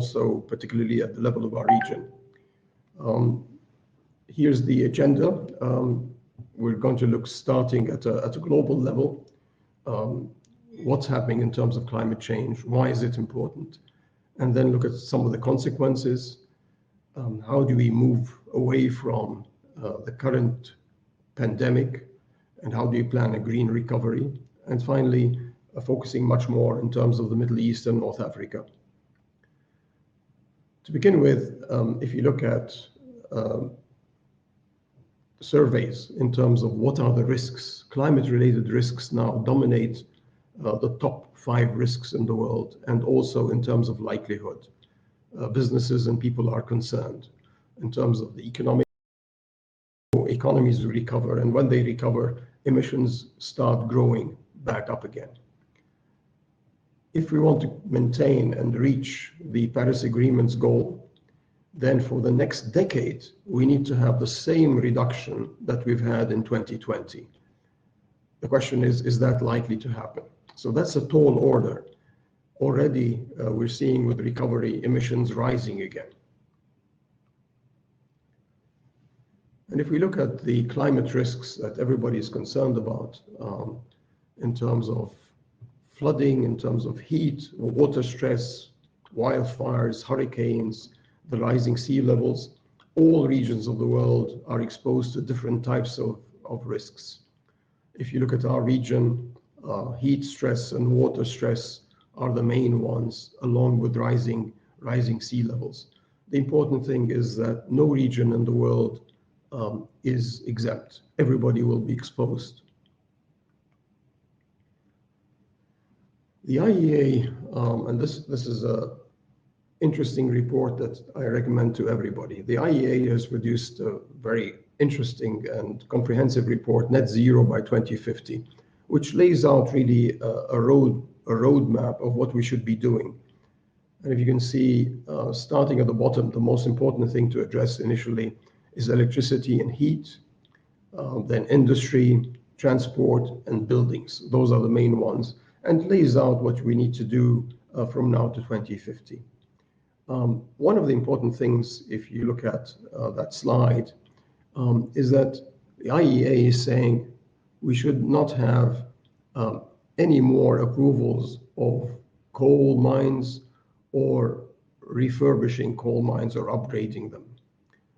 also particularly at the level of our region. Here's the agenda. We're going to look starting at a global level. What's happening in terms of climate change? Why is it important? And then look at some of the consequences. How do we move away from the current pandemic? And how do you plan a green recovery? And finally, focusing much more in terms of the Middle East and North Africa. To begin with, if you look at surveys in terms of what are the risks, climate-related risks now dominate the top 5 risks in the world, and also in terms of likelihood. Businesses and people are concerned in terms of the economies recover, and when they recover, emissions start growing back up again. If we want to maintain and reach the Paris Agreement's goal, then for the next decade, we need to have the same reduction that we've had in 2020. The question is that likely to happen? So that's a tall order. Already, we're seeing with recovery emissions rising again. And if we look at the climate risks that everybody is concerned about, in terms of flooding, in terms of heat, water stress, wildfires, hurricanes, the rising sea levels, all regions of the world are exposed to different types of risks. If you look at our region, heat stress and water stress are the main ones, along with rising sea levels. The important thing is that no region in the world is exempt. Everybody will be exposed. The IEA, and this is a interesting report that I recommend to everybody. The IEA has produced a very interesting and comprehensive report, Net Zero by 2050, which lays out really a roadmap of what we should be doing. And if you can see, starting at the bottom, the most important thing to address initially is electricity and heat, then industry, transport, and buildings. Those are the main ones, and lays out what we need to do from now to 2050. One of the important things, if you look at that slide, is that the IEA is saying we should not have any more approvals of coal mines or refurbishing coal mines or upgrading them.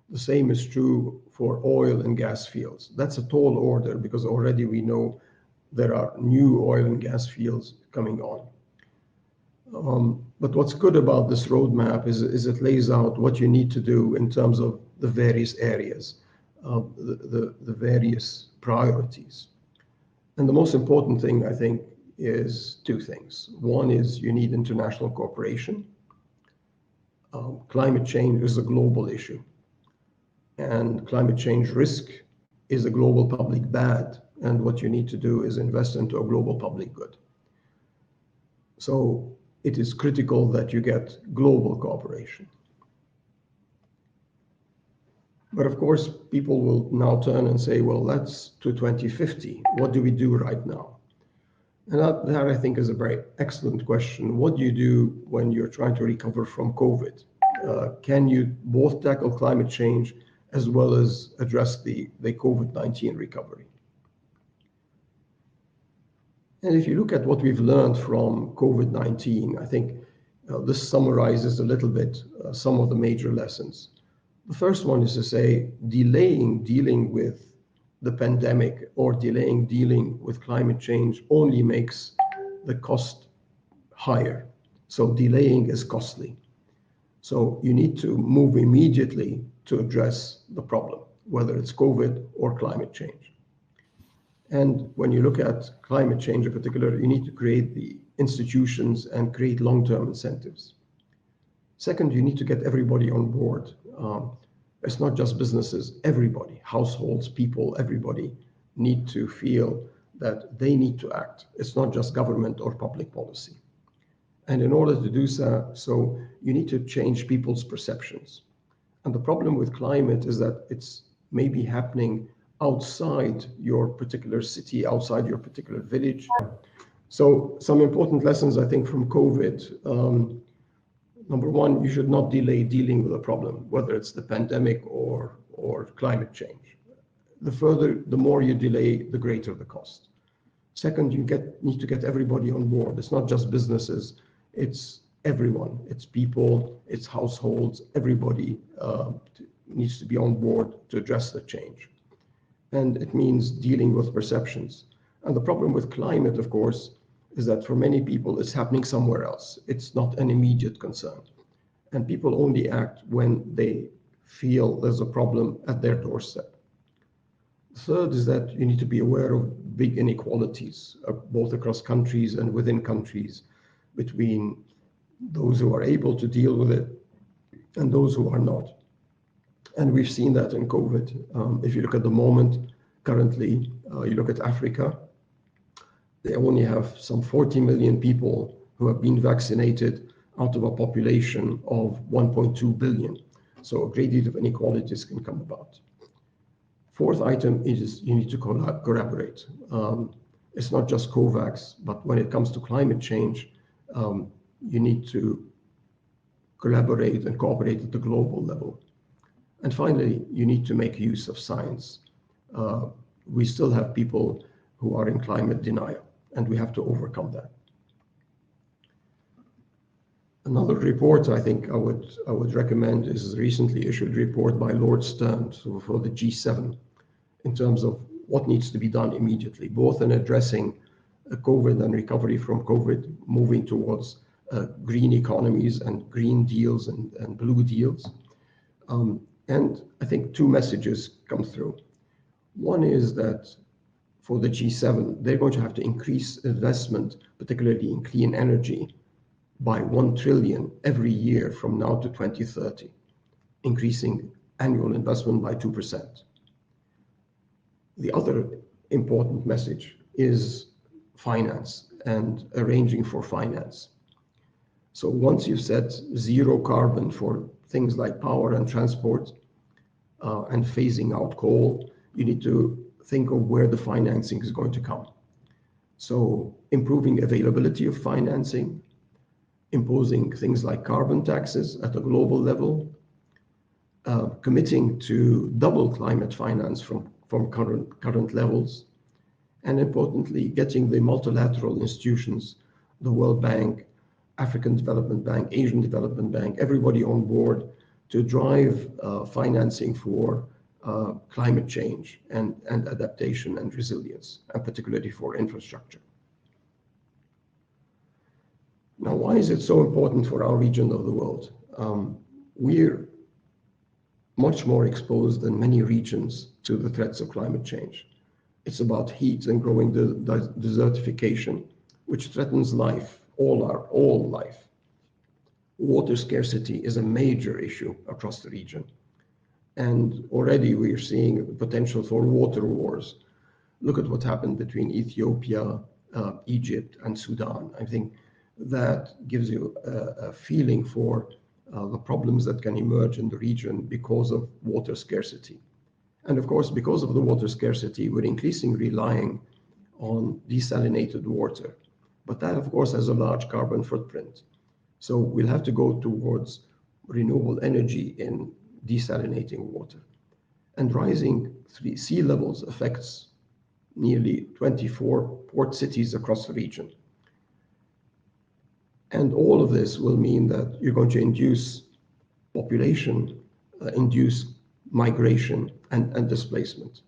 The same is true for oil and gas fields. That's a tall order because already we know there are new oil and gas fields coming on. But what's good about this roadmap is it lays out what you need to do in terms of the various areas, the various priorities. And the most important thing, I think, is 2 things. One is you need international cooperation. Climate change is a global issue, and climate change risk is a global public bad, and what you need to do is invest into a global public good. So it is critical that you get global cooperation. But of course, people will now turn and say, well, that's to 2050. What do we do right now? And that I think is a very excellent question. What do you do when you're trying to recover from COVID? Can you both tackle climate change as well as address the COVID-19 recovery? And if you look at what we've learned from COVID-19, I think this summarizes a little bit some of the major lessons. The first one is to say delaying dealing with the pandemic or delaying dealing with climate change only makes the cost higher. So delaying is costly. So you need to move immediately to address the problem, whether it's COVID or climate change. And when you look at climate change in particular, you need to create the institutions and create long-term incentives. Second, you need to get everybody on board. It's not just businesses, everybody, households, people, everybody need to feel that they need to act. It's not just government or public policy. And in order to do so, you need to change people's perceptions. And the problem with climate is that it's maybe happening outside your particular city, outside your particular village. So some important lessons, I think, from COVID. number one, you should not delay dealing with a problem, whether it's the pandemic or climate change. The more you delay, the greater the cost. Second, you need to get everybody on board. It's not just businesses, it's everyone. It's people, it's households, everybody needs to be on board to address the change. And it means dealing with perceptions. And the problem with climate, of course, is that for many people, it's happening somewhere else. It's not an immediate concern. And people only act when they feel there's a problem at their doorstep. Third is that you need to be aware of big inequalities, both across countries and within countries, between those who are able to deal with it and those who are not. And we've seen that in COVID. If you look at the moment, currently, you look at Africa, they only have some 40 million people who have been vaccinated out of a population of 1.2 billion. So a great deal of inequalities can come about. Fourth item is you need to collaborate. It's not just COVAX, but when it comes to climate change, you need to collaborate and cooperate at the global level. And finally, you need to make use of science. We still have people who are in climate denial, and we have to overcome that. Another report I think I would recommend is the recently issued report by Lord Stern for the G7 in terms of what needs to be done immediately, both in addressing COVID and recovery from COVID, moving towards green economies and green deals and blue deals. And I think two messages come through. One is that for the G7, they're going to have to increase investment, particularly in clean energy, by 1 trillion every year from now to 2030, increasing annual investment by 2%. The other important message is finance and arranging for finance. So once you've set zero carbon for things like power and transport and phasing out coal, you need to think of where the financing is going to come. So improving availability of financing, imposing things like carbon taxes at a global level, committing to double climate finance from current levels, and importantly, getting the multilateral institutions, the World Bank, African Development Bank, Asian Development Bank, everybody on board to drive financing for climate change and adaptation and resilience, and particularly for infrastructure. Now, why is it so important for our region of the world? We're much more exposed than many regions to the threats of climate change. It's about heat and growing desertification, which threatens life, all life. Water scarcity is a major issue across the region. And already we are seeing the potential for water wars. Look at what happened between Ethiopia, Egypt, and Sudan. I think that gives you a feeling for the problems that can emerge in the region because of water scarcity. And of course, because of the water scarcity, we're increasingly relying on desalinated water. But that, of course, has a large carbon footprint. So we'll have to go towards renewable energy in desalinating water. And rising sea levels affects nearly 24 port cities across the region. And all of this will mean that you're going to induce population, induce migration and displacement.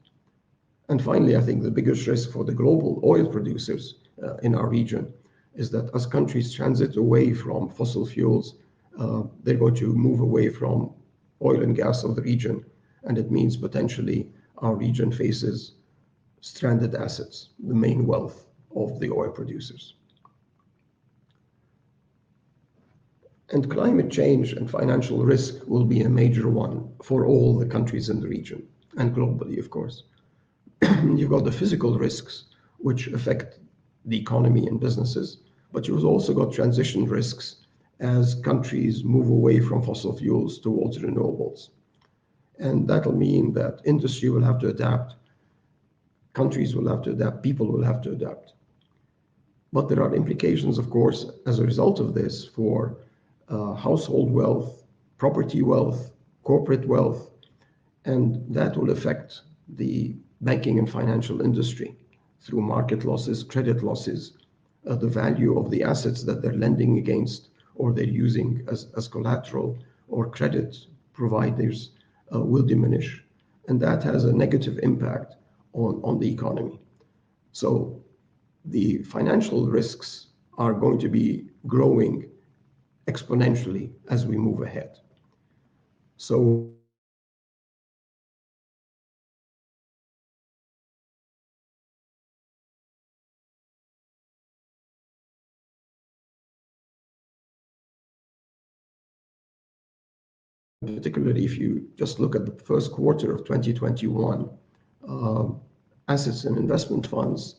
And finally, I think the biggest risk for the global oil producers in our region is that as countries transit away from fossil fuels, they're going to move away from oil and gas of the region. And it means potentially our region faces stranded assets, the main wealth of the oil producers. And climate change and financial risk will be a major one for all the countries in the region and globally, of course. You've got the physical risks, which affect the economy and businesses, but you've also got transition risks as countries move away from fossil fuels towards renewables. And that'll mean that industry will have to adapt, countries will have to adapt, people will have to adapt. But there are implications, of course, as a result of this for household wealth, property wealth, corporate wealth, and that will affect the banking and financial industry through market losses, credit losses, the value of the assets that they're lending against or they're using as collateral or credit providers will diminish. And that has a negative impact on the economy. So the financial risks are going to be growing exponentially as we move ahead. So particularly if you just look at the first quarter of 2021, assets and investment funds,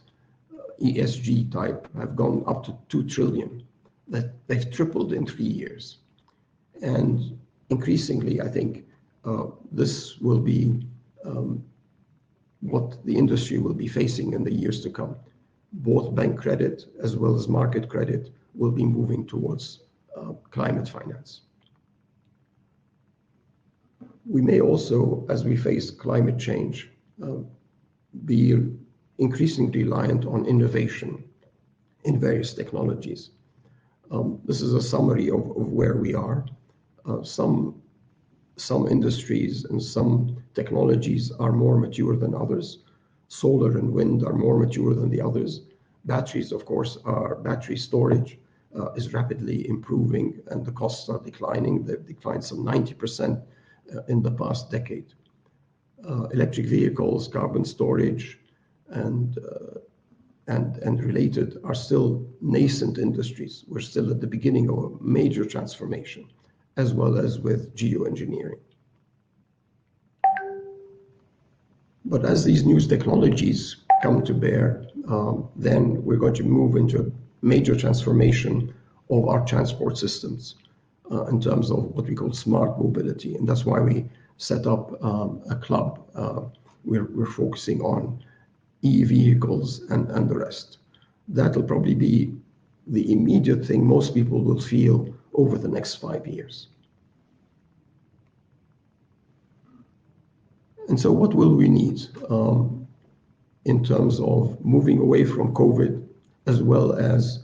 ESG type, have gone up to 2 trillion. That they've tripled in 3 years. And increasingly, I think this will be what the industry will be facing in the years to come. Both bank credit as well as market credit will be moving towards climate finance. We may also, as we face climate change, be increasingly reliant on innovation in various technologies. This is a summary of where we are. Some industries and some technologies are more mature than others. Solar and wind are more mature than the others. Batteries, of course, battery storage is rapidly improving and the costs are declining. They've declined some 90% in the past decade. Electric vehicles, carbon storage, and related are still nascent industries. We're still at the beginning of a major transformation, as well as with geoengineering. But as these new technologies come to bear, then we're going to move into a major transformation of our transport systems in terms of what we call smart mobility. And that's why we set up a club. We're focusing on e-vehicles and the rest. That'll probably be the immediate thing most people will feel over the next 5 years. And so what will we need in terms of moving away from COVID as well as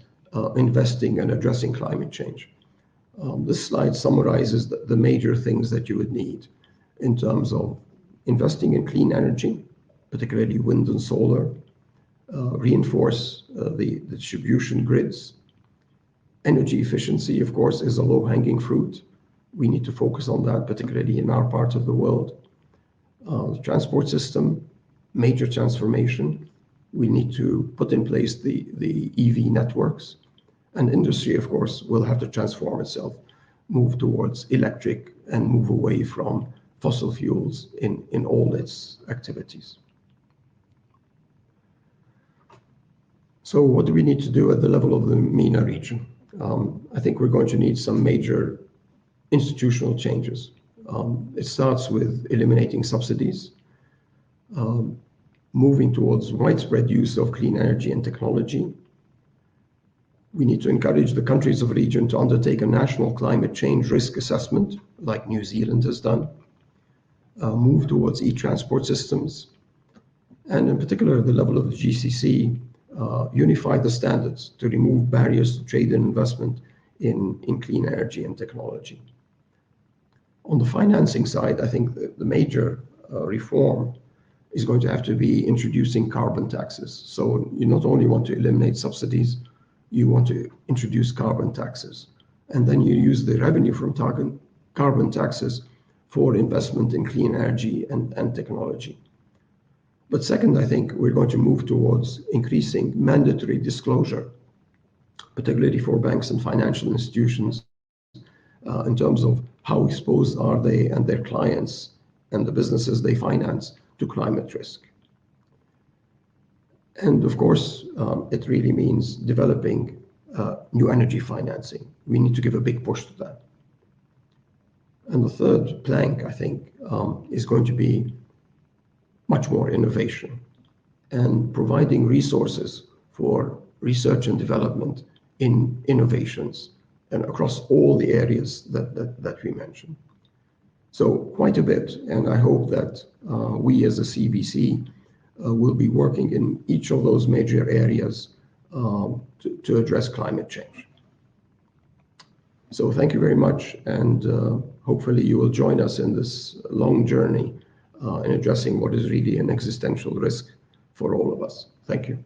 investing and addressing climate change? This slide summarizes the major things that you would need in terms of investing in clean energy, particularly wind and solar, reinforce the distribution grids. Energy efficiency, of course, is a low-hanging fruit. We need to focus on that, particularly in our part of the world. The transport system, major transformation. We need to put in place the EV networks. And industry, of course, will have to transform itself, move towards electric and move away from fossil fuels in all its activities. So what do we need to do at the level of the MENA region? I think we're going to need some major institutional changes. It starts with eliminating subsidies, moving towards widespread use of clean energy and technology. We need to encourage the countries of the region to undertake a national climate change risk assessment, like New Zealand has done, move towards e-transport systems, and in particular, at the level of the GCC, unify the standards to remove barriers to trade and investment in clean energy and technology. On the financing side, I think the major reform is going to have to be introducing carbon taxes. So you not only want to eliminate subsidies, you want to introduce carbon taxes. And then you use the revenue from carbon taxes for investment in clean energy and technology. But second, I think we're going to move towards increasing mandatory disclosure, particularly for banks and financial institutions, in terms of how exposed are they and their clients and the businesses they finance to climate risk. And of course, it really means developing new energy financing. We need to give a big push to that. And the third plank, I think, is going to be much more innovation and providing resources for research and development in innovations and across all the areas that we mentioned. So quite a bit, and I hope that we as a CEBC will be working in each of those major areas to address climate change. So thank you very much, and hopefully you will join us in this long journey in addressing what is really an existential risk for all of us. Thank you.